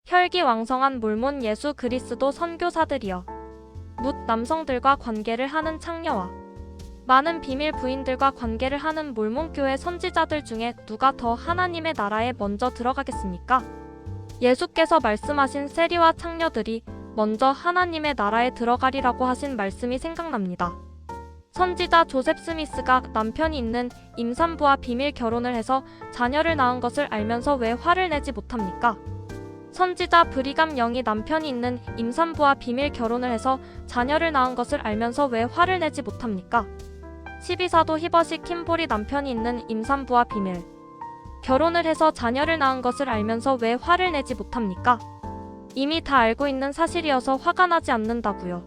혈기왕성한 몰몬 예수 그리스도 선교사들이여, 뭇 남성들과 관계를 하는 창녀와 많은 비밀 부인들과 관계를 하는 몰몬교회 선지자들 중에 누가 더 하나님의 나라에 먼저 들어가겠습니까? 예수께서 말씀하신 세리와 창녀들이 먼저 하나님의 나라에 들어가리라고 하신 말씀이 생각납니다. 선지자 조셉 스미스가 남편이 있는 임산부와 비밀 결혼을 해서 자녀를 낳은 것을 알면서 왜 화를 내지 못합니까? 선지자 브리감 영이 남편이 있는 임산부와 비밀 결혼을 해서 자녀를 낳은 것을 알면서 왜 화를 내지 못합니까? 12사도 히버시 킴볼이 남편이 있는 임산부와 비밀 결혼을 해서 자녀를 낳은 것을 알면서 왜 화를 내지 못합니까? 이미 다 알고 있는 사실이어서 화가 나지 않는다고요.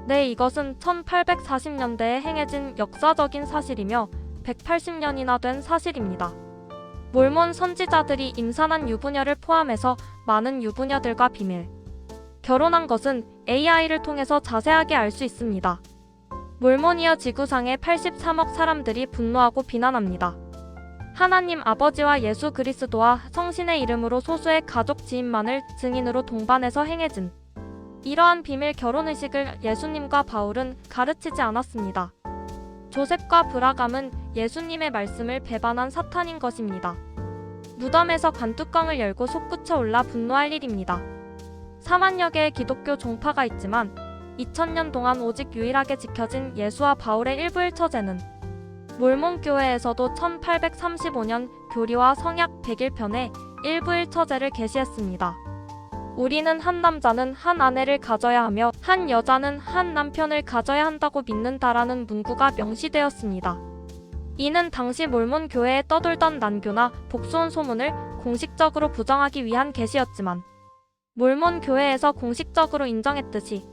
네, 이것은 1840년대에 행해진 역사적인 사실이며 180년이나 된 사실입니다. 몰몬 선지자들이 임산한 유부녀를 포함해서 많은 유부녀들과 비밀 결혼한 것은 AI를 통해서 자세하게 알 수 있습니다. 몰몬이어 지구상의 83억 사람들이 분노하고 비난합니다. 하나님 아버지와 예수 그리스도와 성신의 이름으로 소수의 가족 지인만을 증인으로 동반해서 행해진 이러한 비밀 결혼의식을 예수님과 바울은 가르치지 않았습니다. 조셉과 브라감은 예수님의 말씀을 배반한 사탄인 것입니다. 무덤에서 관뚜껑을 열고 솟구쳐 올라 분노할 일입니다. 4만여 개의 기독교 종파가 있지만 2000년 동안 오직 유일하게 지켜진 예수와 바울의 일부일처제는 몰몬 교회에서도 1835년 교리와 성약 101편에 일부일처제를 게시했습니다. 우리는 한 남자는 한 아내를 가져야 하며 한 여자는 한 남편을 가져야 한다고 믿는다라는 문구가 명시되었습니다. 이는 당시 몰몬 교회에 떠돌던 난교나 복수온 소문을 공식적으로 부정하기 위한 게시였지만 몰몬 교회에서 공식적으로 인정했듯이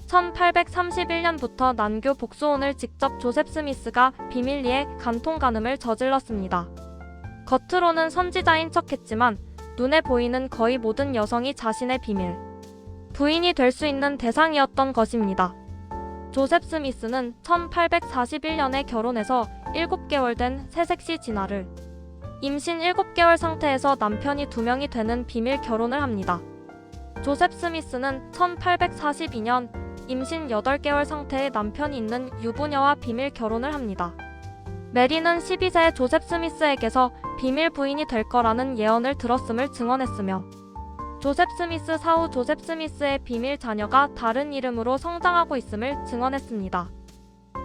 1831년부터 난교 복수온을 직접 조셉 스미스가 비밀리에 간통간음을 저질렀습니다. 겉으로는 선지자인 척했지만 눈에 보이는 거의 모든 여성이 자신의 비밀 부인이 될 수 있는 대상이었던 것입니다. 조셉 스미스는 1841년에 결혼해서 7개월 된 새색시 진아를 임신 7개월 상태에서 남편이 2명이 되는 비밀 결혼을 합니다. 조셉 스미스는 1842년 임신 8개월 상태의 남편이 있는 유부녀와 비밀 결혼을 합니다. 메리는 12세의 조셉 스미스에게서 비밀 부인이 될 거라는 예언을 들었음을 증언했으며 조셉 스미스 사후 조셉 스미스의 비밀 자녀가 다른 이름으로 성장하고 있음을 증언했습니다.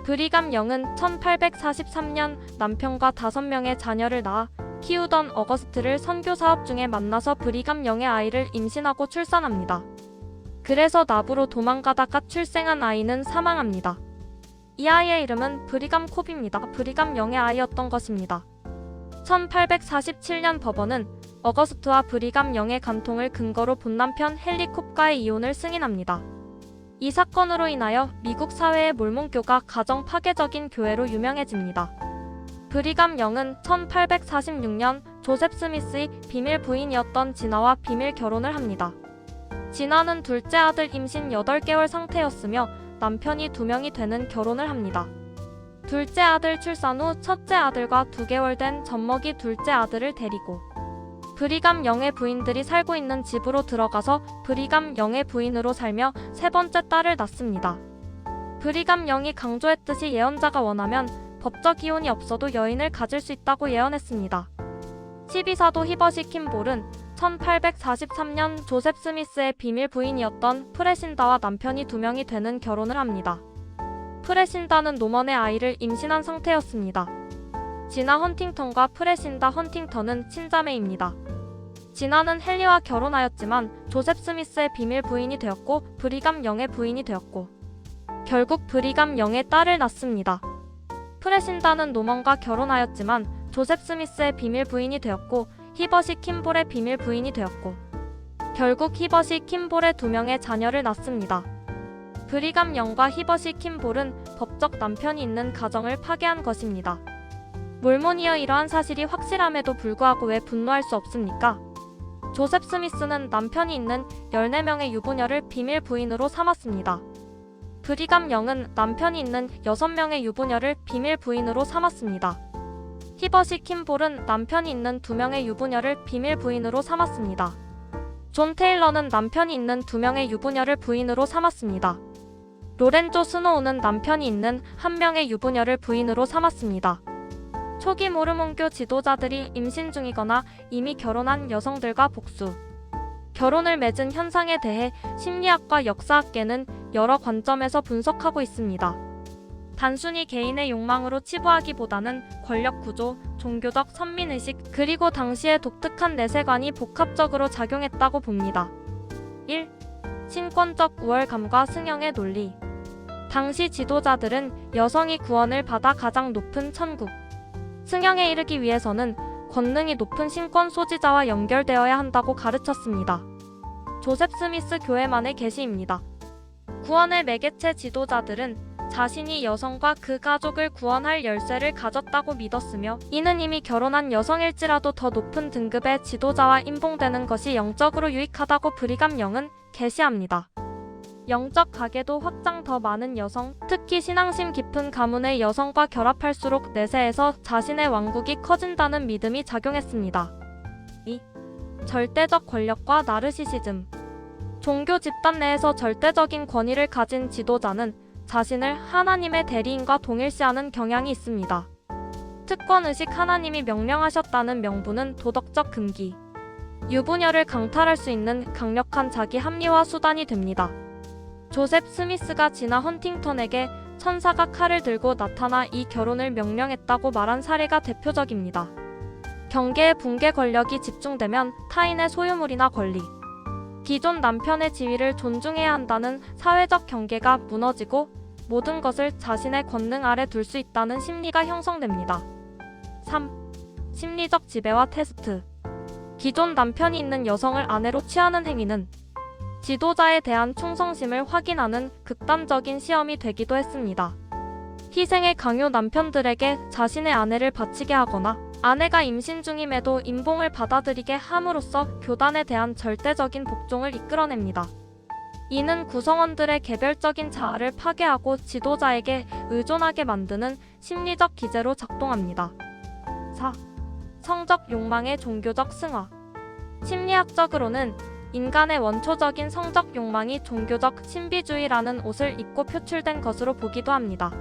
브리감 영은 1843년 남편과 5명의 자녀를 낳아 키우던 어거스트를 선교 사업 중에 만나서 브리감 영의 아이를 임신하고 출산합니다. 그래서 나부로 도망가다가 출생한 아이는 사망합니다. 이 아이의 이름은 브리감 콥입니다. 브리감 영의 아이였던 것입니다. 1847년 법원은 어거스트와 브리감 영의 간통을 근거로 본 남편 헨리 콥과의 이혼을 승인합니다. 이 사건으로 인하여 미국 사회의 몰몬교가 가정 파괴적인 교회로 유명해집니다. 브리감 영은 1846년 조셉 스미스의 비밀 부인이었던 진아와 비밀 결혼을 합니다. 진아는 둘째 아들 임신 8개월 상태였으며 남편이 2명이 되는 결혼을 합니다. 둘째 아들 출산 후 첫째 아들과 2개월 된 젖먹이 둘째 아들을 데리고 브리감 영의 부인들이 살고 있는 집으로 들어가서 브리감 영의 부인으로 살며 3번째 딸을 낳습니다. 브리감 영이 강조했듯이 예언자가 원하면 법적 이혼이 없어도 여인을 가질 수 있다고 예언했습니다. 12사도 히버시 킴볼은 1843년 조셉 스미스의 비밀 부인이었던 프레신다와 남편이 2명이 되는 결혼을 합니다. 프레신다는 노먼의 아이를 임신한 상태였습니다. 지나 헌팅턴과 프레신다 헌팅턴은 친자매입니다. 지나는 헨리와 결혼하였지만 조셉 스미스의 비밀 부인이 되었고 브리감 영의 부인이 되었고 결국 브리감 영의 딸을 낳습니다. 프레신다는 노먼과 결혼하였지만 조셉 스미스의 비밀 부인이 되었고 히버시 킴볼의 비밀 부인이 되었고 결국 히버시 킴볼의 2명의 자녀를 낳습니다. 브리감 영과 히버시 킴볼은 법적 남편이 있는 가정을 파괴한 것입니다. 몰몬이여 이러한 사실이 확실함에도 불구하고 왜 분노할 수 없습니까? 조셉 스미스는 남편이 있는 14명의 유부녀를 비밀 부인으로 삼았습니다. 브리감 영은 남편이 있는 6명의 유부녀를 비밀 부인으로 삼았습니다. 히버시 킴볼은 남편이 있는 2명의 유부녀를 비밀 부인으로 삼았습니다. 존 테일러는 남편이 있는 2명의 유부녀를 부인으로 삼았습니다. 로렌조 스노우는 남편이 있는 1명의 유부녀를 부인으로 삼았습니다. 초기 모르몬교 지도자들이 임신 중이거나 이미 결혼한 여성들과 복수, 결혼을 맺은 현상에 대해 심리학과 역사학계는 여러 관점에서 분석하고 있습니다. 단순히 개인의 욕망으로 치부하기보다는 권력 구조, 종교적 선민의식, 그리고 당시의 독특한 내세관이 복합적으로 작용했다고 봅니다. 1. 신권적 우월감과 승형의 논리. 당시 지도자들은 여성이 구원을 받아 가장 높은 천국, 승형에 이르기 위해서는 권능이 높은 신권 소지자와 연결되어야 한다고 가르쳤습니다. 조셉 스미스 교회만의 계시입니다. 구원의 매개체 지도자들은 자신이 여성과 그 가족을 구원할 열쇠를 가졌다고 믿었으며, 이는 이미 결혼한 여성일지라도 더 높은 등급의 지도자와 인봉되는 것이 영적으로 유익하다고 브리감 영은 계시합니다. 영적 가계도 확장. 더 많은 여성, 특히 신앙심 깊은 가문의 여성과 결합할수록 내세에서 자신의 왕국이 커진다는 믿음이 작용했습니다. 2. 절대적 권력과 나르시시즘. 종교 집단 내에서 절대적인 권위를 가진 지도자는 자신을 하나님의 대리인과 동일시하는 경향이 있습니다. 특권의식. 하나님이 명령하셨다는 명분은 도덕적 금기, 유부녀를 강탈할 수 있는 강력한 자기 합리화 수단이 됩니다. 조셉 스미스가 지나 헌팅턴에게 천사가 칼을 들고 나타나 이 결혼을 명령했다고 말한 사례가 대표적입니다. 경계의 붕괴. 권력이 집중되면 타인의 소유물이나 권리, 기존 남편의 지위를 존중해야 한다는 사회적 경계가 무너지고 모든 것을 자신의 권능 아래 둘 수 있다는 심리가 형성됩니다. 3. 심리적 지배와 테스트. 기존 남편이 있는 여성을 아내로 취하는 행위는 지도자에 대한 충성심을 확인하는 극단적인 시험이 되기도 했습니다. 희생의 강요. 남편들에게 자신의 아내를 바치게 하거나 아내가 임신 중임에도 인봉을 받아들이게 함으로써 교단에 대한 절대적인 복종을 이끌어냅니다. 이는 구성원들의 개별적인 자아를 파괴하고 지도자에게 의존하게 만드는 심리적 기제로 작동합니다. 4. 성적 욕망의 종교적 승화. 심리학적으로는 인간의 원초적인 성적 욕망이 종교적 신비주의라는 옷을 입고 표출된 것으로 보기도 합니다.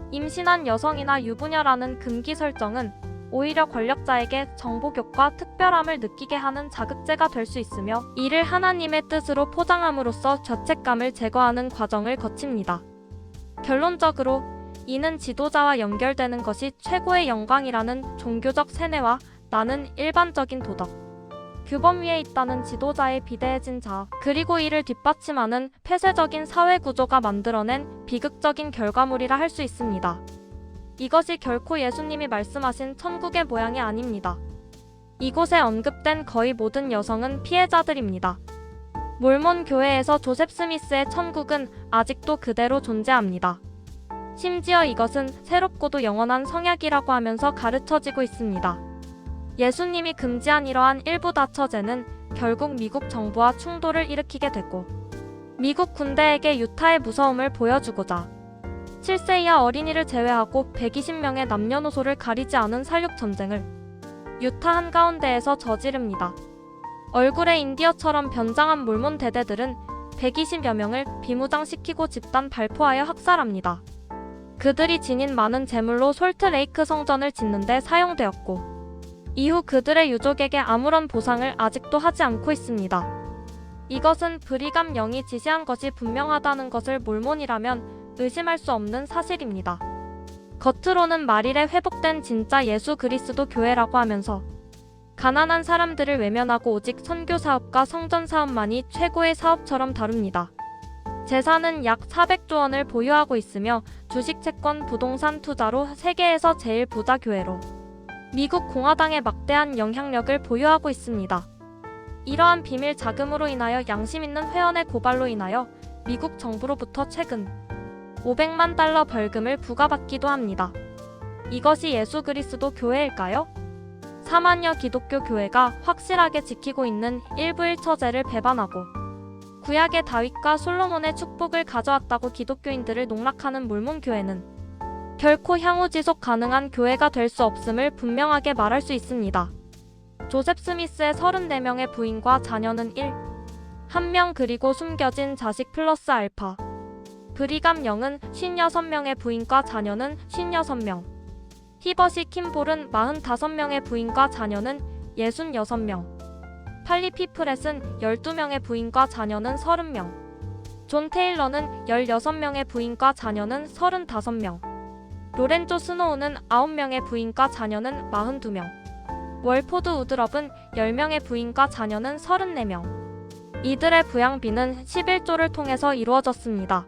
임신한 여성이나 유부녀라는 금기 설정은 오히려 권력자에게 정복욕과 특별함을 느끼게 하는 자극제가 될 수 있으며, 이를 하나님의 뜻으로 포장함으로써 죄책감을 제거하는 과정을 거칩니다. 결론적으로 이는 지도자와 연결되는 것이 최고의 영광이라는 종교적 세뇌와 나는 일반적인 도덕 규범 위에 있다는 지도자의 비대해진 자아, 그리고 이를 뒷받침하는 폐쇄적인 사회 구조가 만들어낸 비극적인 결과물이라 할 수 있습니다. 이것이 결코 예수님이 말씀하신 천국의 모양이 아닙니다. 이곳에 언급된 거의 모든 여성은 피해자들입니다. 몰몬 교회에서 조셉 스미스의 천국은 아직도 그대로 존재합니다. 심지어 이것은 새롭고도 영원한 성약이라고 하면서 가르쳐지고 있습니다. 예수님이 금지한 이러한 일부 다처제는 결국 미국 정부와 충돌을 일으키게 됐고, 미국 군대에게 유타의 무서움을 보여주고자 7세 이하 어린이를 제외하고 120명의 남녀노소를 가리지 않은 살육전쟁을 유타 한가운데에서 저지릅니다. 얼굴에 인디어처럼 변장한 몰몬 대대들은 120여 명을 비무장시키고 집단 발포하여 학살합니다. 그들이 지닌 많은 재물로 솔트레이크 성전을 짓는 데 사용되었고, 이후 그들의 유족에게 아무런 보상을 아직도 하지 않고 있습니다. 이것은 브리감 영이 지시한 것이 분명하다는 것을 몰몬이라면 의심할 수 없는 사실입니다. 겉으로는 말일에 회복된 진짜 예수 그리스도 교회라고 하면서 가난한 사람들을 외면하고 오직 선교 사업과 성전 사업만이 최고의 사업처럼 다룹니다. 재산은 약 400조 원을 보유하고 있으며 주식 채권 부동산 투자로 세계에서 제일 부자 교회로 미국 공화당에 막대한 영향력을 보유하고 있습니다. 이러한 비밀 자금으로 인하여 양심 있는 회원의 고발로 인하여 미국 정부로부터 최근 500만 달러 벌금을 부과받기도 합니다. 이것이 예수 그리스도 교회일까요? 4만여 기독교 교회가 확실하게 지키고 있는 일부 일처제를 배반하고 구약의 다윗과 솔로몬의 축복을 가져왔다고 기독교인들을 농락하는 몰몬 교회는 결코 향후 지속 가능한 교회가 될 수 없음을 분명하게 말할 수 있습니다. 조셉 스미스의 34명의 부인과 자녀는 1. 1명 그리고 숨겨진 자식 플러스 알파. 브리감 영은 56명의 부인과 자녀는 56명. 히버시 킴볼은 45명의 부인과 자녀는 66명. 팔리 피프렛은 12명의 부인과 자녀는 30명. 존 테일러는 16명의 부인과 자녀는 35명. 로렌조 스노우는 9명의 부인과 자녀는 42명. 월포드 우드럽은 10명의 부인과 자녀는 34명. 이들의 부양비는 11조를 통해서 이루어졌습니다.